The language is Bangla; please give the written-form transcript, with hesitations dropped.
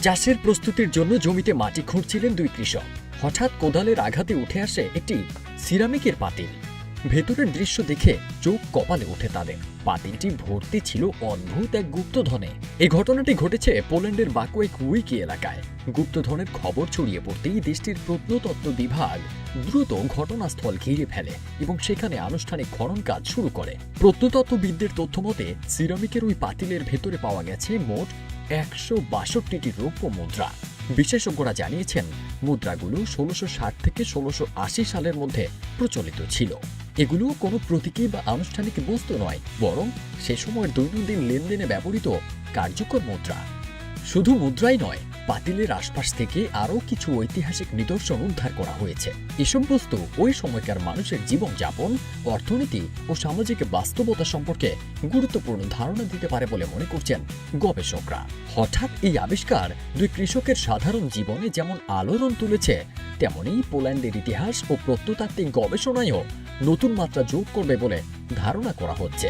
চাষের প্রস্তুতির জন্য জমিতে মাটি খুঁড়ছিলেন দুই কৃষক। হঠাৎ কোদালের আঘাতে উঠে আসে একটি সিরামিকের পাতিল। ভেতরের দৃশ্য দেখে চোখ কপালে ওঠে তাদের। পাতিলটি ভর্তি ছিল অদ্ভুত এক গুপ্তধনে। এই ঘটনাটি ঘটেছে পোল্যান্ডের বাকুয়েক উইকি এলাকায়। গুপ্তধনের খবর ছড়িয়ে পড়তেই দেশটির প্রত্নতত্ত্ব বিভাগ দ্রুত ঘটনাস্থল ঘিরে ফেলে এবং সেখানে আনুষ্ঠানিক খনন কাজ শুরু করে। প্রত্নতত্ত্ববিদদের তথ্য মতে সিরামিকের ওই পাতিলের ভেতরে পাওয়া গেছে মোট ১৬২টি রৌপ্য মুদ্রা। বিশেষজ্ঞরা জানিয়েছেন মুদ্রাগুলো ১৬৬০ থেকে ১৬৮০ সালের মধ্যে প্রচলিত ছিল। এগুলো কোনো প্রতীকী বা আনুষ্ঠানিক বস্তু নয়, বরং সে সময়ের দৈনন্দিন লেনদেনে ব্যবহৃত কার্যকর মুদ্রা। শুধু মুদ্রাই নয়, পাতিলের আশপাশ থেকে আরও কিছু ঐতিহাসিক নিদর্শন উদ্ধার করা হয়েছে। এসব বস্তু ওই সময়কার মানুষের জীবনযাপন, অর্থনীতি ও সামাজিক বাস্তবতা সম্পর্কে গুরুত্বপূর্ণ ধারণা দিতে পারে বলে মনে করছেন গবেষকরা। হঠাৎ এই আবিষ্কার দুই কৃষকের সাধারণ জীবনে যেমন আলোড়ন তুলেছে, তেমনি পোল্যান্ডের ইতিহাস ও প্রত্নতাত্ত্বিক গবেষণায়ও নতুন মাত্রা যোগ করবে বলে ধারণা করা হচ্ছে।